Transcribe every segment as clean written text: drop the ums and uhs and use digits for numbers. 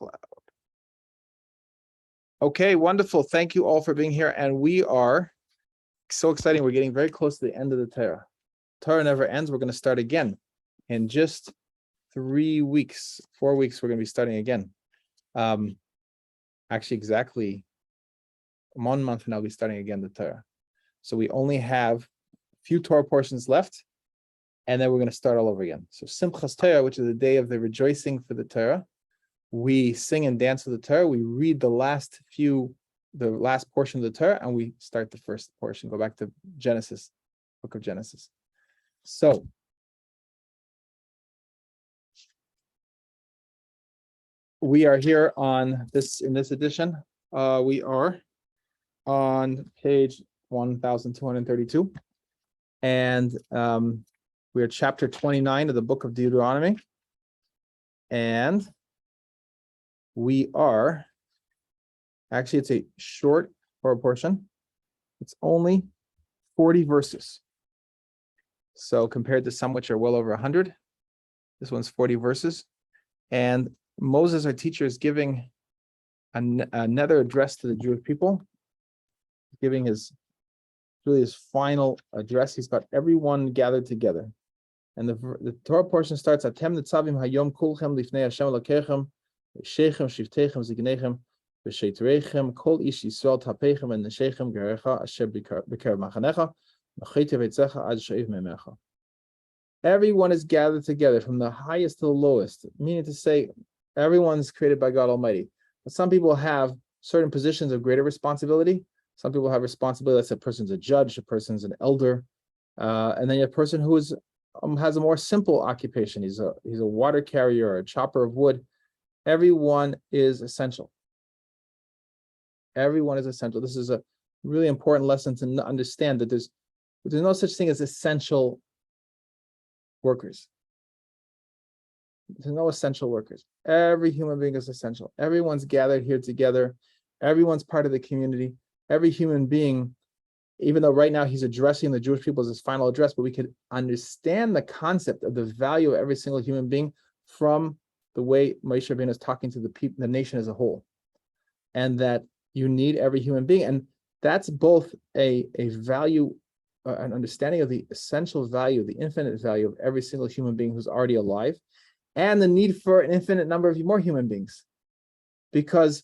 cloud. Okay, wonderful. Thank you all for being here. And we are so exciting. We're getting very close to the end of the Torah. Torah never ends. We're going to start again in just 4 weeks. We're going to be starting again. Actually, exactly 1 month from now, we'll be starting again the Torah. So we only have a few Torah portions left, and then we're going to start all over again. So Simchas Torah, which is the day of the rejoicing for the Torah, we sing and dance with the Torah. We read the last portion of the Torah, and we start the first portion. Go back to Genesis, book of Genesis. So we are here in this edition. We are on page 1232, and we are chapter 29 of the book of Deuteronomy, and we are actually, it's a short portion. It's only 40 verses. So compared to some which are well over 100, this one's 40 verses. And Moses, our teacher, is giving another address to the Jewish people, giving his final address. He's got everyone gathered together. And the Torah portion starts, Atem Netzavim hayom kulchem lifnei Hashem Elokechem, Shechem Shivtechem Zignechem, V'sheitrechem Kol Ish Yisrael Tapechem and Neshechem Gerecha Asher B'Kerev Machanecha M'chei Tevetzecha Ad Sheiv Memecha. Everyone is gathered together from the highest to the lowest, meaning to say everyone's created by God Almighty. But some people have certain positions of greater responsibility. Some people have responsibility. Let's say a person's a judge, a person's an elder, and then you have a person who has a more simple occupation. He's a water carrier or a chopper of wood. Everyone is essential. Everyone is essential. This is a really important lesson to understand that there's no such thing as essential workers. There's no essential workers. Every human being is essential. Everyone's gathered here together. Everyone's part of the community. Every human being, even though right now he's addressing the Jewish people as his final address, but we could understand the concept of the value of every single human being from the way Moshe Rabbeinu is talking to the people, the nation as a whole, and that you need every human being, and that's both a value, an understanding of the essential value, the infinite value of every single human being who's already alive, and the need for an infinite number of more human beings, because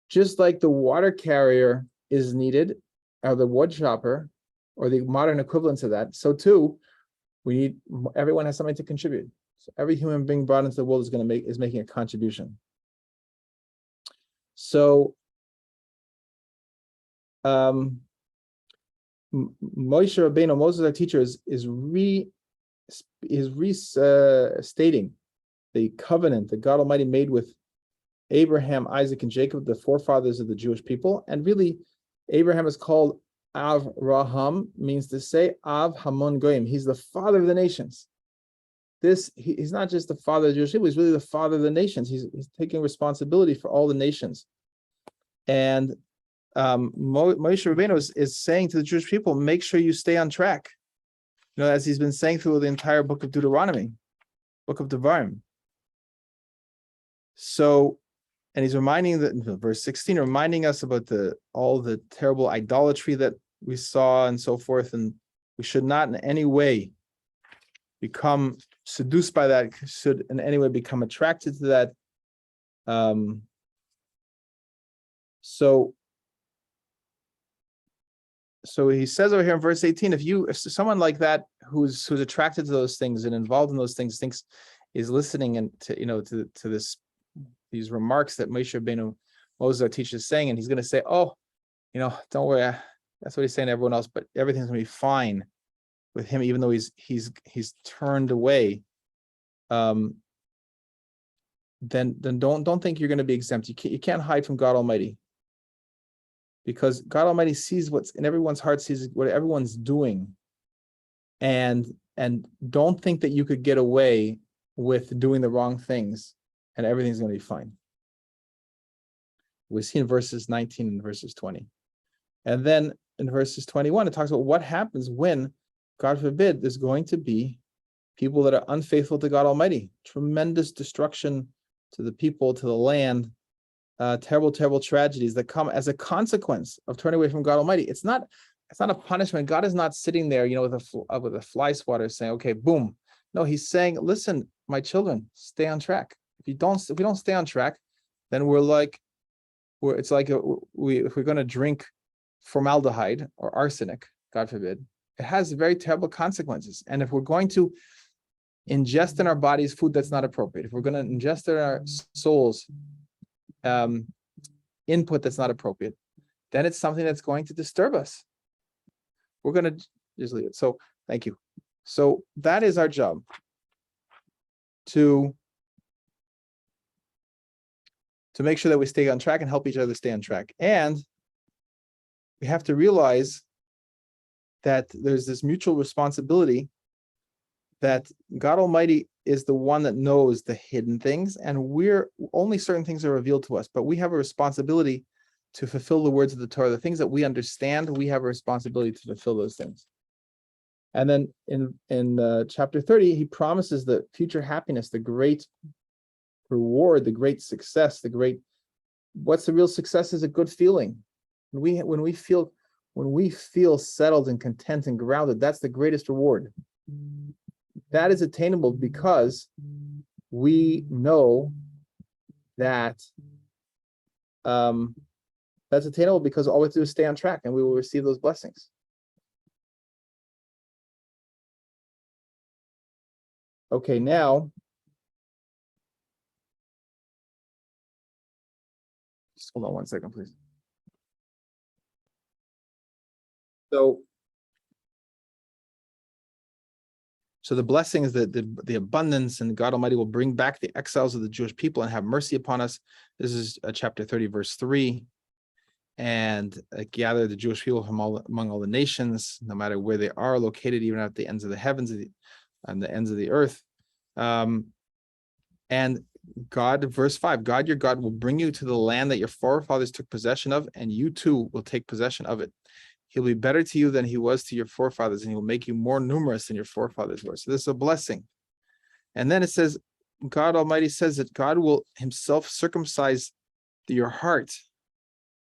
just like the water carrier is needed, or the wood chopper, or the modern equivalents of that, so too everyone has something to contribute. So every human being brought into the world is making a contribution. So Moshe Rabbeinu, Moses, our teacher, is restating the covenant that God Almighty made with Abraham, Isaac, and Jacob, the forefathers of the Jewish people. And really, Abraham is called Avraham, means to say Av Hamon Goyim. He's the father of the nations. He's not just the father of the Jewish people, he's really the father of the nations. He's taking responsibility for all the nations. And Moshe Rabbeinu is saying to the Jewish people, make sure you stay on track. As he's been saying through the entire book of Deuteronomy, book of Devarim. So, and he's reminding verse 16, reminding us about all the terrible idolatry that we saw and so forth, and we should not in any way become seduced by that, should in any way become attracted to that. So he says over here in verse 18, if someone like that who's attracted to those things and involved in those things is listening and to these remarks that Moshe Rabbeinu, Moses, our teacher, is saying, and he's going to say, don't worry, that's what he's saying to everyone else, but everything's going to be fine with him, even though he's turned away. Then don't think you're going to be exempt. You can't hide from God Almighty, because God Almighty sees what's in everyone's heart, sees what everyone's doing, and don't think that you could get away with doing the wrong things and everything's going to be fine. We see in verses 19 and verses 20. And then in verses 21, it talks about what happens when, God forbid, there's going to be people that are unfaithful to God Almighty. Tremendous destruction to the people, to the land, terrible, terrible tragedies that come as a consequence of turning away from God Almighty. It's not a punishment. God is not sitting there, with a fly swatter saying, "Okay, boom." No, He's saying, "Listen, my children, stay on track. If we don't stay on track, then if we're going to drink formaldehyde or arsenic, God forbid, it has very terrible consequences. And if we're going to ingest in our bodies food that's not appropriate, if we're going to ingest in our souls input that's not appropriate, then it's something that's going to disturb us. We're going to just leave it. So thank you. So that is our job, to make sure that we stay on track and help each other stay on track. And we have to realize that there's this mutual responsibility, that God Almighty is the one that knows the hidden things, and only certain things are revealed to us, but we have a responsibility to fulfill the words of the Torah. The things that we understand, we have a responsibility to fulfill those things. And then in chapter 30, he promises the future happiness, the great reward, the great success, what's the real success is a good feeling. When we feel settled and content and grounded, that's the greatest reward. That is attainable because we know that that's attainable because all we have to do is stay on track and we will receive those blessings. Okay, now just hold on one second, please. So the blessing is that the abundance, and God Almighty will bring back the exiles of the Jewish people and have mercy upon us. This is chapter 30, verse 3. And gather the Jewish people from among all the nations, no matter where they are located, even at the ends of the heavens and the ends of the earth. And God, verse 5, God your God will bring you to the land that your forefathers took possession of, and you too will take possession of it. He'll be better to you than he was to your forefathers, and he will make you more numerous than your forefathers were. So this is a blessing. And then it says, God Almighty says that God will himself circumcise your heart.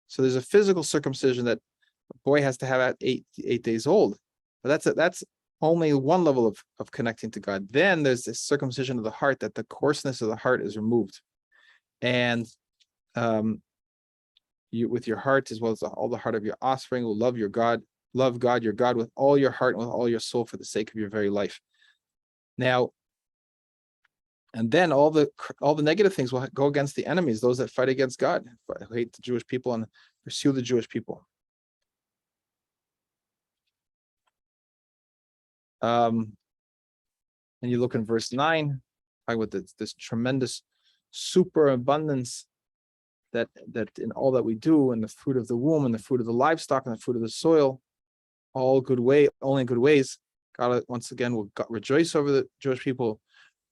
So there's a physical circumcision that a boy has to have at 8 days old. But that's only one level of connecting to God. Then there's this circumcision of the heart, that the coarseness of the heart is removed. And you, with your heart as well as all the heart of your offspring, will love God your God with all your heart and with all your soul for the sake of your very life. Now, and then all the negative things will go against the enemies, those that fight against God, who hate the Jewish people and pursue the Jewish people. And you look in verse 9, talking about this tremendous superabundance that in all that we do, and the fruit of the womb and the fruit of the livestock and the fruit of the soil, only good ways. God once again will rejoice over the Jewish people,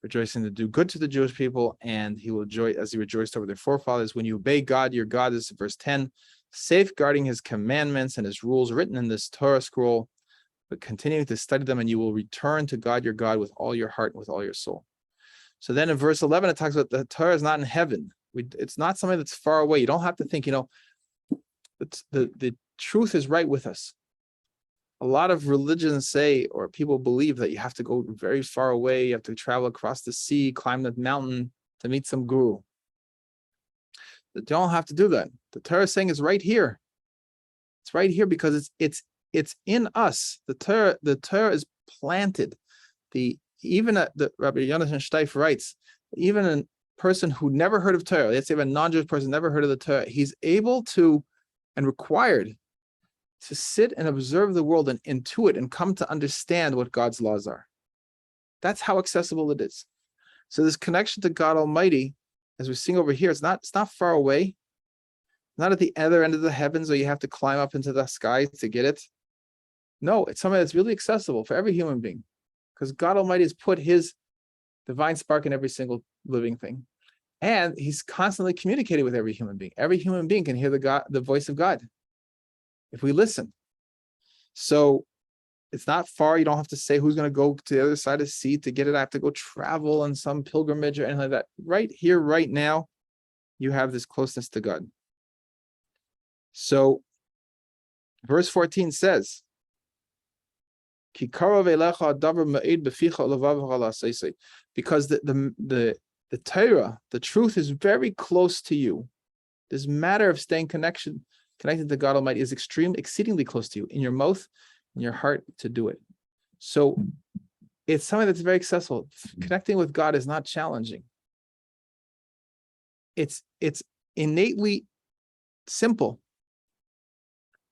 rejoicing to do good to the Jewish people, and he will joy as he rejoiced over their forefathers. When you obey God, your God, this is verse 10, safeguarding his commandments and his rules written in this Torah scroll, but continuing to study them, and you will return to God your God with all your heart and with all your soul. So then in verse 11, it talks about the Torah is not in heaven. It's not something that's far away. You don't have to think, the truth is right with us. A lot of religions say, or people believe, that you have to go very far away. You have to travel across the sea, climb the mountain to meet some guru. You don't have to do that. The Torah is saying it's right here. It's right here because it's in us. The Torah is planted. The Rabbi Jonathan Steif writes, even a person who never heard of Torah, let's say a non-Jewish person never heard of the Torah, he's able to and required to sit and observe the world and intuit and come to understand what God's laws are. That's how accessible it is. So this connection to God Almighty, as we sing over here, it's not far away, not at the other end of the heavens where you have to climb up into the sky to get it. No, it's something that's really accessible for every human being, because God Almighty has put his divine spark in every single living thing. And he's constantly communicating with every human being. Every human being can hear the voice of God if we listen. So it's not far. You don't have to say who's going to go to the other side of the sea to get it. I have to go travel on some pilgrimage or anything like that. Right here, right now, you have this closeness to God. So verse 14 says, because the Torah, the truth is very close to you. This matter of staying connected to God Almighty is exceedingly close to you, in your mouth, in your heart, to do it. So it's something that's very accessible. Connecting with God is not challenging. It's innately simple.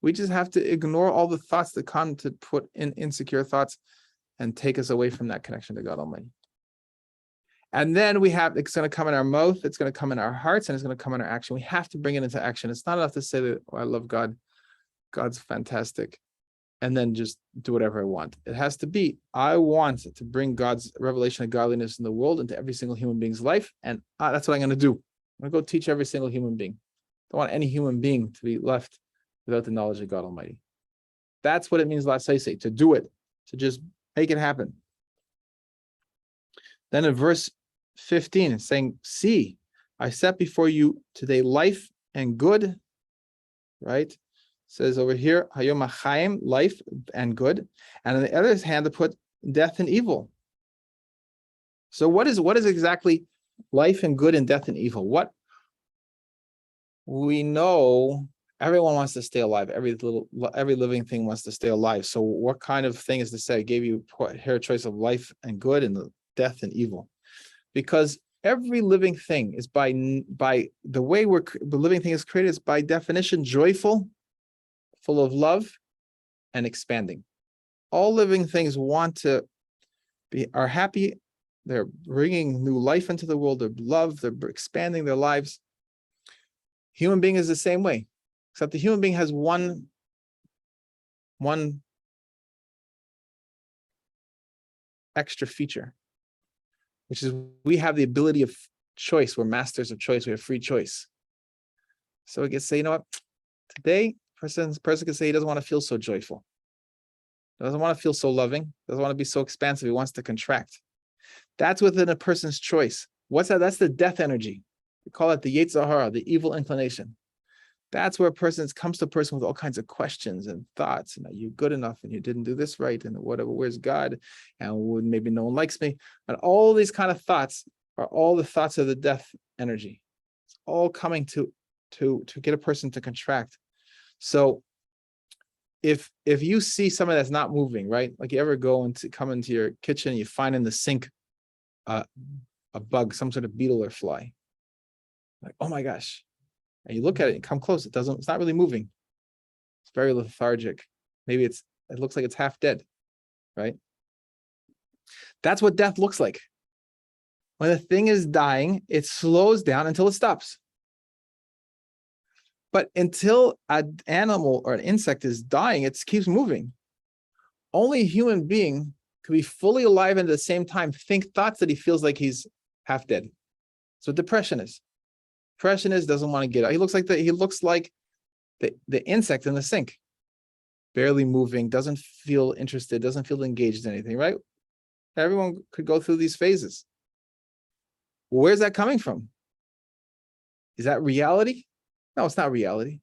We just have to ignore all the thoughts that come to put in insecure thoughts and take us away from that connection to God Almighty. And then it's going to come in our mouth, it's going to come in our hearts, and it's going to come in our action. We have to bring it into action. It's not enough to say that, oh, I love God, God's fantastic, and then just do whatever I want. It has to be, I want to bring God's revelation of godliness in the world into every single human being's life, and that's what I'm going to do. I'm going to go teach every single human being. I don't want any human being to be left without the knowledge of God Almighty. That's what it means, la'aseh, to do it, to just make it happen. Then in verse 15, it's saying, see, I set before you today life and good, right? It says over here, hayom ha'chaim, life and good. And on the other hand, to put death and evil. So what is exactly life and good and death and evil? What we know, everyone wants to stay alive. Every living thing wants to stay alive. So what kind of thing is to say? I gave you here a choice of life and good and the death and evil, because every living thing is by the way the living thing is created is by definition joyful, full of love, and expanding. All living things are happy. They're bringing new life into the world. They're love. They're expanding their lives. Human being is the same way, except the human being has one extra feature, which is we have the ability of choice. We're masters of choice. We have free choice. So we can say, you know what, today, person can say he doesn't want to feel so joyful. Doesn't want to feel so loving. Doesn't want to be so expansive. He wants to contract. That's within a person's choice. What's that? That's the death energy. We call it the Yetzirah, the evil inclination. That's where comes to a person with all kinds of questions and thoughts. And are you good enough? And you didn't do this right. And whatever, where's God? And maybe no one likes me. And all these kind of thoughts are all the thoughts of the death energy. It's all coming to get a person to contract. So if you see somebody that's not moving, right? Like you ever come into your kitchen, and you find in the sink a bug, some sort of beetle or fly. Like, oh my gosh. And you look at it and come close. It's not really moving. It's very lethargic. Maybe it looks like it's half dead, right? That's what death looks like. When the thing is dying, it slows down until it stops. But until an animal or an insect is dying, it keeps moving. Only a human being could be fully alive and at the same time think thoughts that he feels like he's half dead. That's what depression is. Depression doesn't want to get out. He looks like the insect in the sink, barely moving, doesn't feel interested, doesn't feel engaged in anything, right? Everyone could go through these phases. Where's that coming from? Is that reality? No, it's not reality.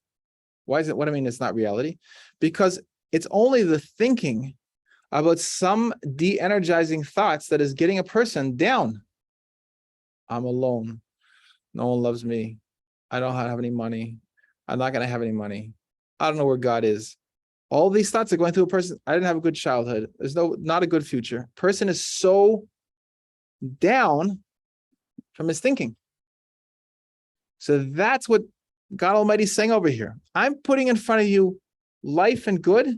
Why is it? What I mean, it's not reality, because it's only the thinking about some de-energizing thoughts that is getting a person down. I'm alone. No one loves me. I don't have any money. I'm not going to have any money. I don't know where God is. All these thoughts are going through a person. I didn't have a good childhood. There's not a good future. Person is so down from his thinking. So that's what God Almighty is saying over here. I'm putting in front of you life and good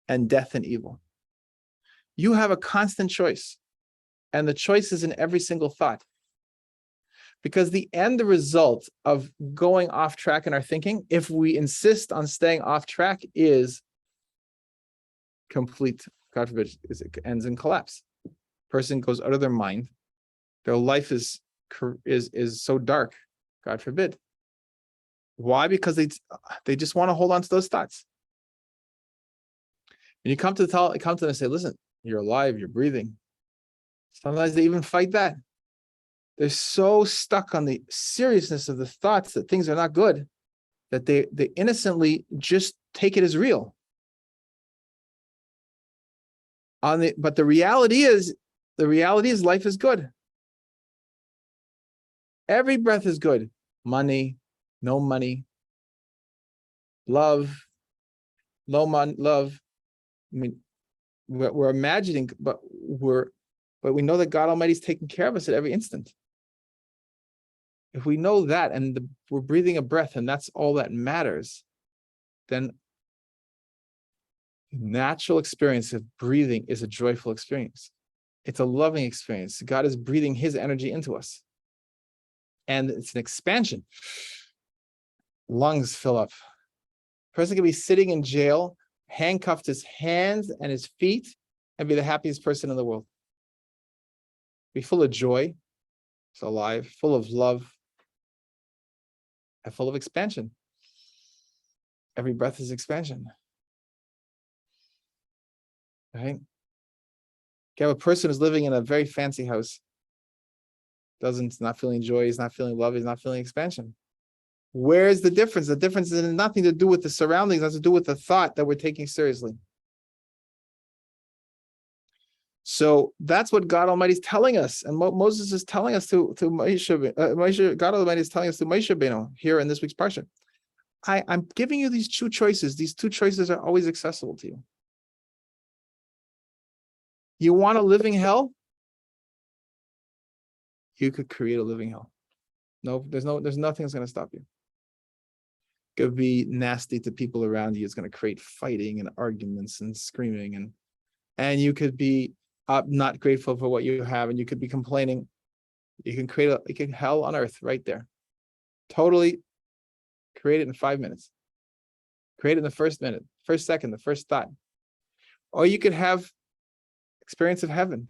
and death and evil. You have a constant choice, and the choice is in every single thought. Because the end result of going off track in our thinking, if we insist on staying off track, is complete, God forbid, it ends in collapse. Person goes out of their mind. Their life is so dark, God forbid. Why? Because they just want to hold on to those thoughts. When you come to them and say, listen, you're alive, you're breathing. Sometimes they even fight that. They're so stuck on the seriousness of the thoughts that things are not good that they innocently just take it as real. But the reality is life is good. Every breath is good. Money, no money, love, love. I mean, we're imagining, but we know that God Almighty is taking care of us at every instant. If we know that and we're breathing a breath and that's all that matters, then natural experience of breathing is a joyful experience. It's a loving experience. God is breathing his energy into us. And it's an expansion. Lungs fill up. Person can be sitting in jail, handcuffed his hands and his feet, and be the happiest person in the world. Be full of joy, it's alive, full of love, and full of expansion. Every breath is expansion. Right? You have a person who's living in a very fancy house, not feeling joy, he's not feeling love, he's not feeling expansion. Where's the difference? The difference is nothing to do with the surroundings, it has to do with the thought that we're taking seriously. So that's what God Almighty is telling us, and what Moses is telling us to Moshe. God Almighty is telling us to Moshe Beno here in this week's parsha. I'm giving you these two choices. These two choices are always accessible to you. You want a living hell? You could create a living hell. No, there's nothing that's going to stop you. It could be nasty to people around you. It's going to create fighting and arguments and screaming, and you could be not grateful for what you have, and you could be complaining. You can create a hell on earth right there. Totally create it in 5 minutes. Create it in the first minute, first second, the first thought. Or you could have experience of heaven.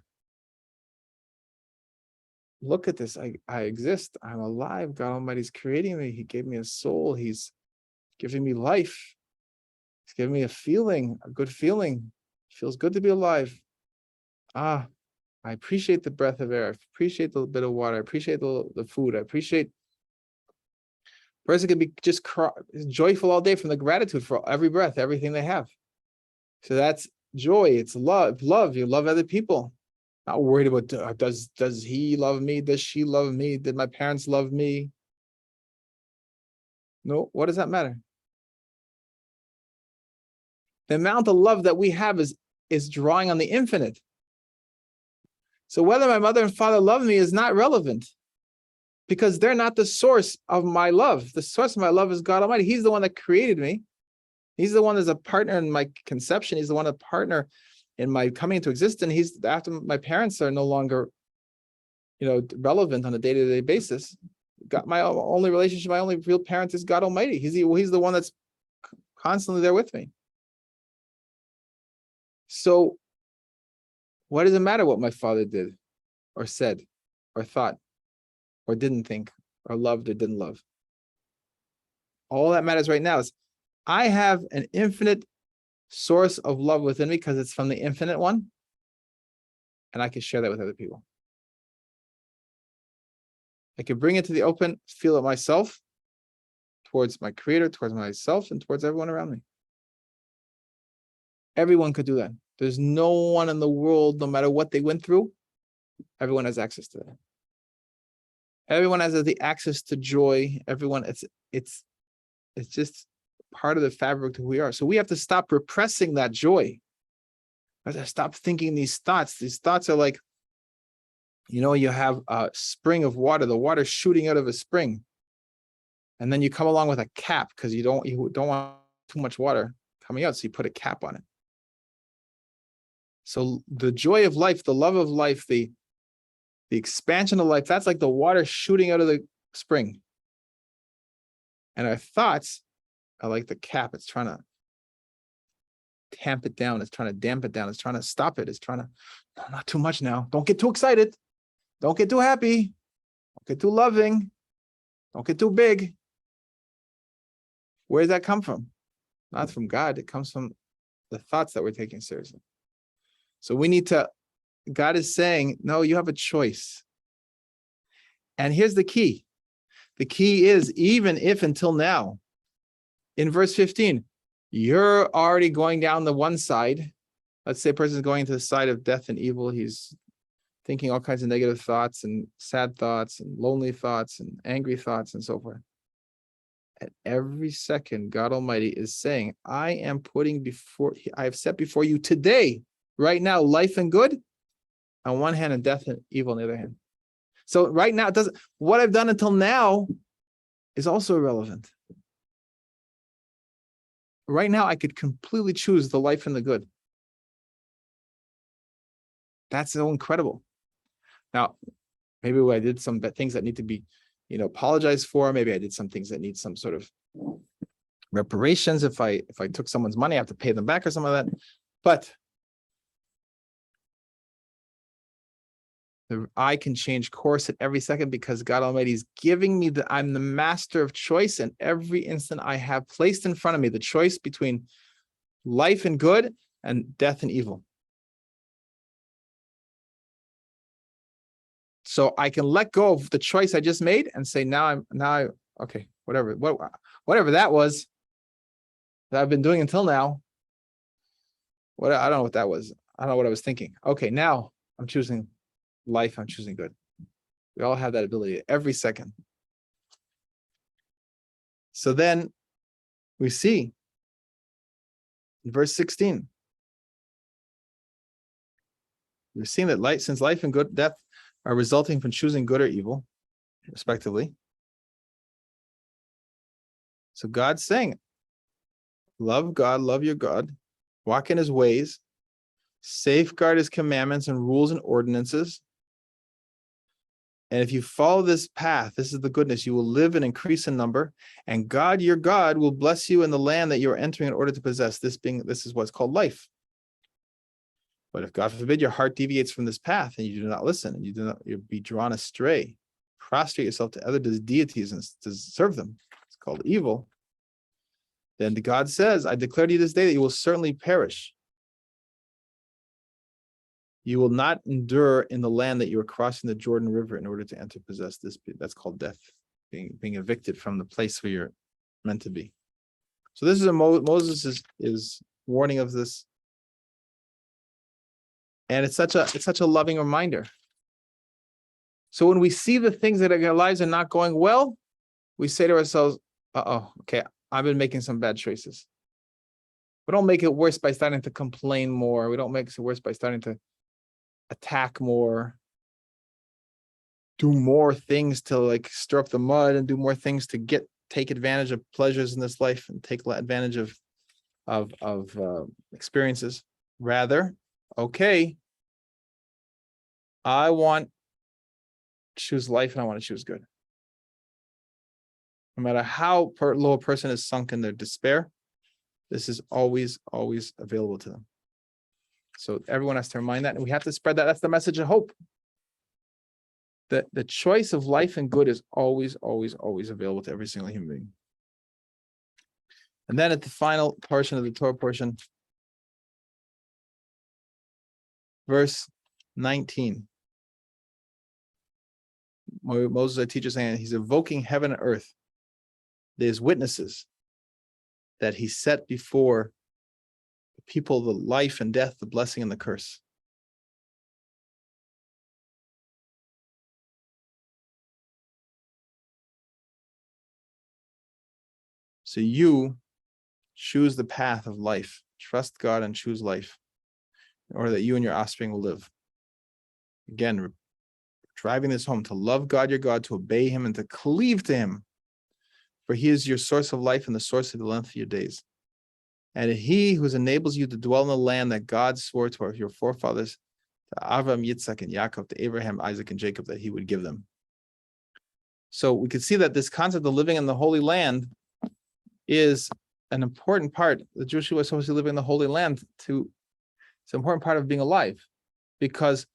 Look at this. I exist. I'm alive. God Almighty's creating me. He gave me a soul. He's giving me life. He's giving me a feeling, a good feeling. It feels good to be alive. I appreciate the breath of air. I appreciate the bit of water. I appreciate the food. I appreciate. A person can be just joyful all day from the gratitude for every breath, everything they have. So that's joy. It's love. Love. You love other people. Not worried about does he love me? Does she love me? Did my parents love me? No. What does that matter? The amount of love that we have is drawing on the infinite. So whether my mother and father love me is not relevant, because they're not the source of my love. The source of my love is God Almighty. He's the one that created me. He's the one that's a partner in my conception. He's the one a partner in my coming into existence. He's after my parents are no longer, relevant on a day-to-day basis. My only relationship, my only real parent is God Almighty. He's the one that's constantly there with me. So what does it matter what my father did or said or thought or didn't think or loved or didn't love? All that matters right now is I have an infinite source of love within me because it's from the infinite one, and I can share that with other people. I can bring it to the open, feel it myself, towards my creator, towards myself, and towards everyone around me. Everyone could do that. There's no one in the world, no matter what they went through, everyone has access to that. Everyone has the access to joy. Everyone, it's just part of the fabric of who we are. So we have to stop repressing that joy. We have to stop thinking these thoughts. These thoughts are like, you have a spring of water, the water shooting out of a spring. And then you come along with a cap because you don't want too much water coming out. So you put a cap on it. So the joy of life, the love of life, the expansion of life, that's like the water shooting out of the spring. And our thoughts are like the cap. It's trying to tamp it down. It's trying to damp it down. It's trying to stop it. It's trying to, no, not too much now. Don't get too excited. Don't get too happy. Don't get too loving. Don't get too big. Where does that come from? Not from God. It comes from the thoughts that we're taking seriously. So we need to, God is saying, no, you have a choice. And here's the key. The key is, even if until now, in verse 15, you're already going down the one side. Let's say a person is going to the side of death and evil. He's thinking all kinds of negative thoughts and sad thoughts and lonely thoughts and angry thoughts and so forth. At every second, God Almighty is saying, I have set before you today, right now, life and good on one hand and death and evil on the other hand. So right now, what I've done until now is also irrelevant. Right now, I could completely choose the life and the good. That's so incredible. Now, maybe I did some things that need to be, apologized for. Maybe I did some things that need some sort of reparations. If I took someone's money, I have to pay them back or something like that. But I can change course at every second because God Almighty is giving me I'm the master of choice, and every instant I have placed in front of me the choice between life and good and death and evil. So I can let go of the choice I just made and say, okay, whatever that was that I've been doing until now. I don't know what that was. I don't know what I was thinking. Okay, now I'm choosing life. I'm choosing good. We all have that ability every second. So then we see in verse 16, we're seeing that since life and good death are resulting from choosing good or evil, respectively. So God's saying, love God, love your God, walk in his ways, safeguard his commandments and rules and ordinances. And if you follow this path, this is the goodness, you will live and increase in number, and God, your God, will bless you in the land that you're entering in order to possess, this is what's called life. But if, God forbid, your heart deviates from this path and you do not listen, and you'll be drawn astray, prostrate yourself to other deities and to serve them, it's called evil, then God says, I declare to you this day that you will certainly perish. You will not endure in the land that you are crossing the Jordan River in order to enter, possess this. That's called death, being evicted from the place where you're meant to be. So this is Moses is warning of this, and it's such a loving reminder. So when we see the things that our lives are not going well, we say to ourselves, okay, I've been making some bad choices. We don't make it worse by starting to complain more. We don't make it worse by starting to attack more, do more things to stir up the mud, and do more things to take advantage of pleasures in this life and take advantage of experiences. Rather, okay, I want to choose life and I want to choose good. No matter how low a person is sunk in their despair, this is always, always available to them. So everyone has to remind that, and we have to spread that. That's the message of hope. That the choice of life and good is always, always, always available to every single human being. And then at the final portion of the Torah portion, verse 19, Moses, our teacher, saying he's evoking heaven and earth. There's witnesses that he set before people the life and death, the blessing and the curse. So you choose the path of life. Trust God and choose life, in order that you and your offspring will live. Again, driving this home, to love God your God, to obey him, and to cleave to him. For he is your source of life and the source of the length of your days. And he who enables you to dwell in the land that God swore to your forefathers, to Avraham, Yitzhak, and Yaakov, to Abraham, Isaac, and Jacob, that he would give them. So we can see that this concept of living in the Holy Land is an important part. The Jewish people are supposed to live in the Holy Land. It's an important part of being alive, because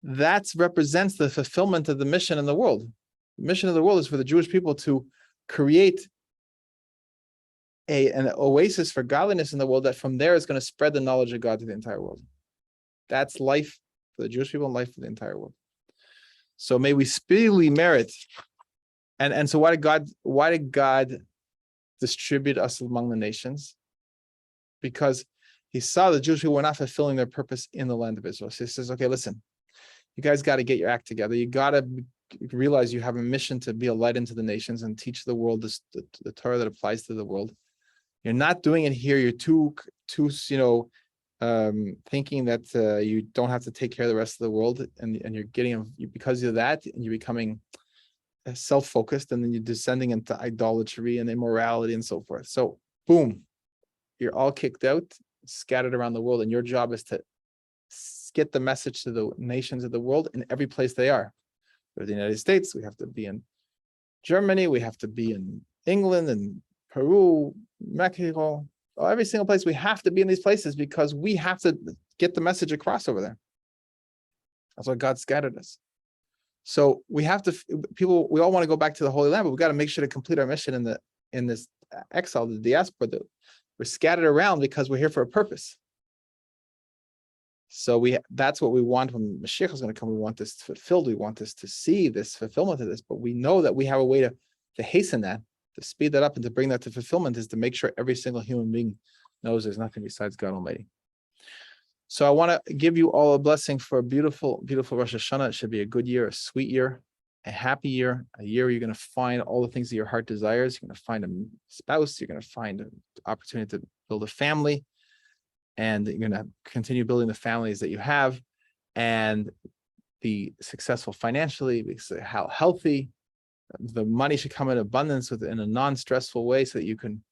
that represents the fulfillment of the mission in the world. The mission of the world is for the Jewish people to create an oasis for godliness in the world that from there is going to spread the knowledge of God to the entire world. That's life for the Jewish people and life for the entire world. So may we speedily merit. And so why did God distribute us among the nations? Because he saw the Jewish people were not fulfilling their purpose in the land of Israel. So he says, okay, listen, you guys got to get your act together. You got to realize you have a mission to be a light into the nations and teach the world the Torah that applies to the world. You're not doing it here. You're too thinking that you don't have to take care of the rest of the world, and you're getting, because of that, and you're becoming self-focused, and then you're descending into idolatry and immorality and so forth. So boom, you're all kicked out, scattered around the world, and your job is to get the message to the nations of the world in every place they are. For the United States, we have to be in Germany, we have to be in England and Peru, Mexico, every single place. We have to be in these places because we have to get the message across over there. That's why God scattered us. So we have to, we all want to go back to the Holy Land, but we got to make sure to complete our mission in this exile, the diaspora. We're scattered around because we're here for a purpose. So that's what we want when Mashiach is going to come. We want this fulfilled. We want this to see this fulfillment of this, but we know that we have a way to hasten that, to speed that up, and to bring that to fulfillment is to make sure every single human being knows there's nothing besides God Almighty. So I want to give you all a blessing for a beautiful, beautiful Rosh Hashanah. It should be a good year, a sweet year, a happy year, a year where you're going to find all the things that your heart desires. You're going to find a spouse. You're going to find an opportunity to build a family. And you're going to continue building the families that you have and be successful financially, because how healthy. The money should come in abundance in a non-stressful way so that you can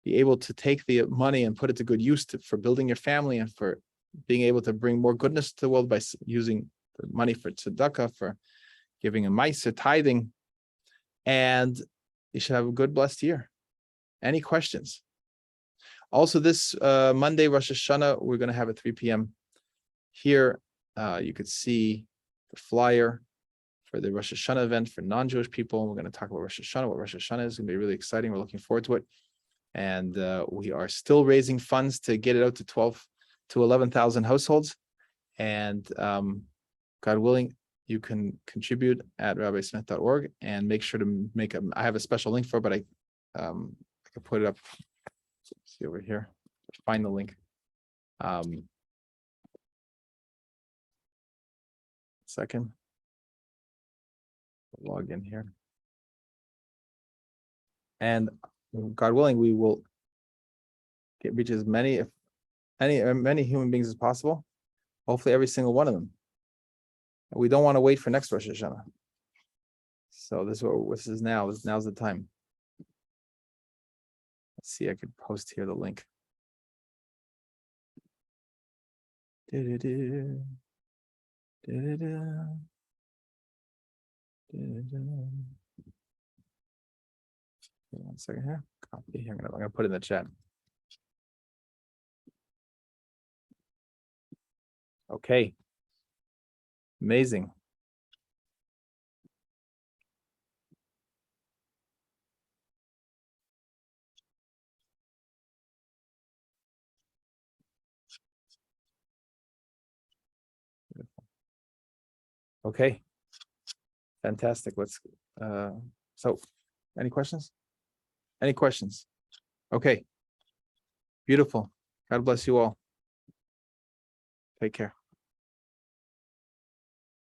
be able to take the money and put it to good use for building your family and for being able to bring more goodness to the world by using the money for tzedakah, for giving a ma'aser, tithing. And you should have a good, blessed year. Any questions? Also, this Monday, Rosh Hashanah, we're going to have at 3 p.m. here. You could see the flyer for the Rosh Hashanah event for non-Jewish people. We're going to talk about Rosh Hashanah. What Rosh Hashanah is going to be really exciting. We're looking forward to it. And we are still raising funds to get it out to 12 to 11,000 households. And God willing, you can contribute at rabbismith.org and make sure to I have a special link for it, but I can put it up. See over here, find the link. Second, log in here. And God willing, we will reach as many human beings as possible. Hopefully every single one of them. And we don't want to wait for next Rosh Hashanah. So this is now. Now's the time. Let's see, I could post here the link. One second here. Copy here. I'm gonna put it in the chat. Okay. Amazing. Okay. Fantastic. Let's so any questions? Any questions? Okay. Beautiful. God bless you all. Take care.